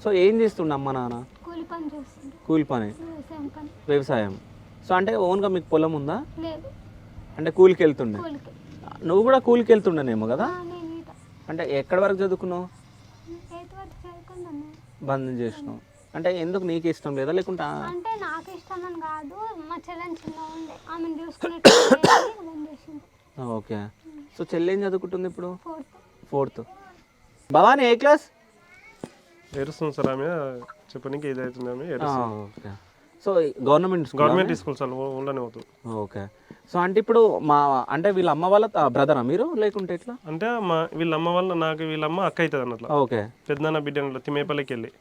So ఏం చేస్తుండే అమ్మ నాన్న? కూలి పని చేస్తుండే. కూలి పని, వ్యవసాయం పని. వ్యవసాయం. సో అంటే ఓన్గా మీకు పొలం ఉందా? లేదు. అంటే కూలికి వెళ్తుండే. కూలికి. నువ్వు కూడా కూలికి వెళ్తుండేనేమో కదా? నేను ఈత. అంటే ఎక్కడి వరకు చదువుకున్నావు? 8th వరకు చదువుకున్నాను. బంద్ చేసినావు అంటే ఎందుకు, నీకు ఇష్టం లేదా లేకుంటే అంటే నాకు ఇష్టం అని కాదు, మా చెల్లెని చిన్న ఉండే ఆమెను చూసుకునేట్టు బంద్ చేసింది. ఓకే. సో చెల్లి ఏం చదువుకుంటుంది ఇప్పుడు? 4th. భవానీ ఏ క్లాస్? ఏడుస్తుంది సార్ ఆమె, చెప్పడానికి ఇది అవుతుంది ఆమె ఏడుస్తుంది. Okay. So government school sir ఉండనే అవుతుంది. ఓకే. సో అంటే ఇప్పుడు అంటే వీళ్ళ అమ్మ వాళ్ళ బ్రదరా మీరు లేకుంటే ఎట్లా? అంటే వీళ్ళ అమ్మ వల్ల నాకు వీళ్ళ అమ్మ అక్క అవుతుంది అన్నట్లు. ఓకే. పెద్దన్న బిడ్డ అన్నట్లు తిమ్మేపల్లికి వెళ్ళి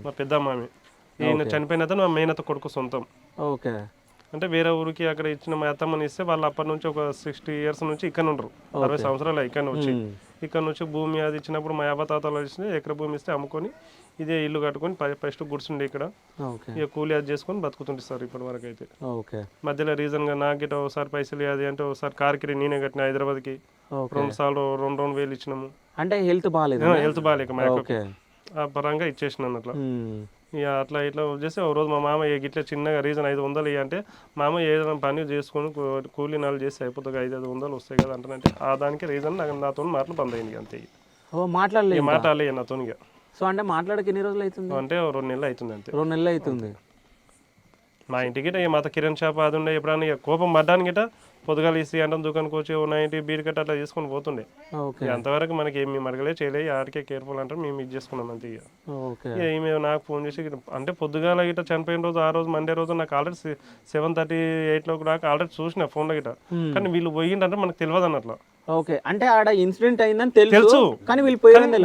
మా పెద్దమ్మ ఆమె ఈయన చనిపోయిన అతను మా మేనత్త కొడుకు సొంతం. ఓకే. అంటే వేరే ఊరికి అక్కడ ఇచ్చిన మా అత్తమ్మని ఇస్తే వాళ్ళు అప్పటి నుంచి ఒక 60 years నుంచి ఇక్కడ ఉండరు, 60 సంవత్సరాలు ఇక్కడ వచ్చి ఇక్కడ నుంచి భూమి అది ఇచ్చినప్పుడు మా అవ్వతాతలు ఇచ్చిన ఎకర భూమి ఇస్తే అమ్ముకొని ఇదే ఇల్లు కట్టుకొని ఫస్ట్ గుడ్సుండే ఇక్కడ ఇక కూలి అది చేసుకొని బతుకుతుంటే సార్ ఇప్పటి వరకు అయితే. మధ్యలో రీజన్గా నాకు గిట్ట ఒకసారి పైసలు అది అంటే ఒకసారి కార్కి నేనే కట్టిన హైదరాబాద్కి 2 సార్లు 2 వేలు ఇచ్చినాము. అంటే హెల్త్ బాగాలేక మా అక్కకి ఆ పరంగా ఇచ్చేసిన అట్లా. ఇక అట్లా ఇట్లా వచ్చేసి ఒక రోజు మా మామ ఇట్లా చిన్నగా రీజన్ 500 అంటే మామ ఏదైనా పని చేసుకొని కూలీ నాలు చేసి అయిపోతుంది 500 వస్తాయి కదా అంటే ఆ దానికి రీజన్ నాతో మాటలు బంద్ అయింది అంతే. మాట్లాడలేదు నాతో. సో అంటే మాట్లాడక ఎన్ని రోజులు అవుతుంది? అంటే 2 నెలలు అవుతుంది అంతే. 2 నెలలు అవుతుంది. మా ఇంటికి మాత కిరణ్ షాప్ అది ఉండే, ఎప్పుడన్నా ఇక కోపం పడ్డానికి గిట్ట పొద్దుగాలు ఇసి అంటే దుకాణంకి వచ్చి 90 బీడి కట్ట అట్లా తీసుకొని పోతుండే. అంతవరకు మనకి ఏమి మరగలే చేయలేదు, ఆడికే కేర్ఫుల్ అంటారు, మేము ఇది చేసుకున్నాం అంతే. ఇక ఈమె నాకు ఫోన్ చేసి అంటే పొద్దుగాల గిట్ట చనిపోయిన రోజు ఆ రోజు మండే రోజు నాకు ఆల్రెడీ 7:38 నాకు ఆల్రెడీ చూసిన ఫోన్లో గిట్ట, కానీ వీళ్ళు పోయిందంటే మనకు తెలియదు అన్నట్లు. ఓకే. అంటే ఆడ ఇన్సిడెంట్ అయిందని తెలుసు కానీ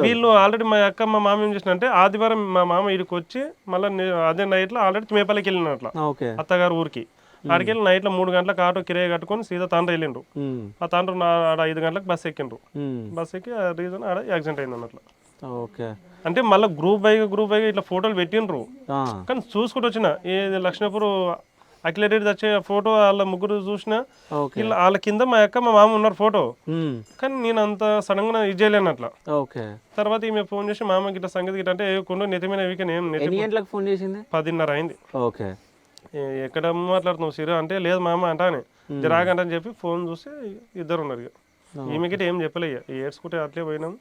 వీళ్ళు ఆల్రెడీ మా అక్క మా మామ ఏం చేసిన అంటే ఆదివారం మా మామ ఇడికి వచ్చి మళ్ళీ అదే నైట్లో ఆల్రెడీ మేపల్లికి వెళ్ళినట్ల అత్తగారు ఊరికి. ఆడికి వెళ్ళి నైట్లో 3 గంటలకు ఆటో కిరాయి కట్టుకొని సీదా తాండ్ర వెళ్ళిండ్రు. ఆ తాండ్ర ఆడ 5 గంటలకు బస్సు ఎక్కిండ్రు. బస్సు ఎక్కి రీజన్ ఆడ యాక్సిడెంట్ అయింది అన్నట్లు. అంటే మళ్ళీ గ్రూప్ బైగా ఇట్లా ఫోటోలు పెట్టిండ్రు, కానీ చూసుకుంటూ వచ్చిన ఏది లక్ష్మీపూర్ అఖిలరెడ్డి వచ్చే ఫోటో వాళ్ళ ముగ్గురు చూసిన వాళ్ళ కింద మా అక్క మా మామ ఉన్నారు ఫోటో, కానీ నేను అంత సడన్ గా ఇది చేయలేను అట్లా. తర్వాత ఈమె ఫోన్ చేసి మామ గిట్ల సంగతి గిట్ట అంటే కొండ నెతమైన వీకెన్ ఏం 10:30 అయింది. ఎక్కడ మాట్లాడుతున్నావు సిరు అంటే లేదు మామ అంటానే జరాగంటని చెప్పి ఫోన్ చూసి ఇద్దరు ఉన్నారు. ఇక ఈమె గిట్ట ఏం చెప్పలే, ఏడ్చుకుంటే అట్లే పోయినాము.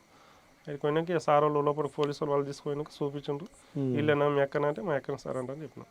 అది పోయినాక సార్ వాళ్ళు లోపల పోలీసు వాళ్ళు తీసుకుపోయినాక చూపించుండ్రు, వీళ్ళేనా మీ అక్కన అంటే మా అక్కన సార్ అంటే అని చెప్పిన.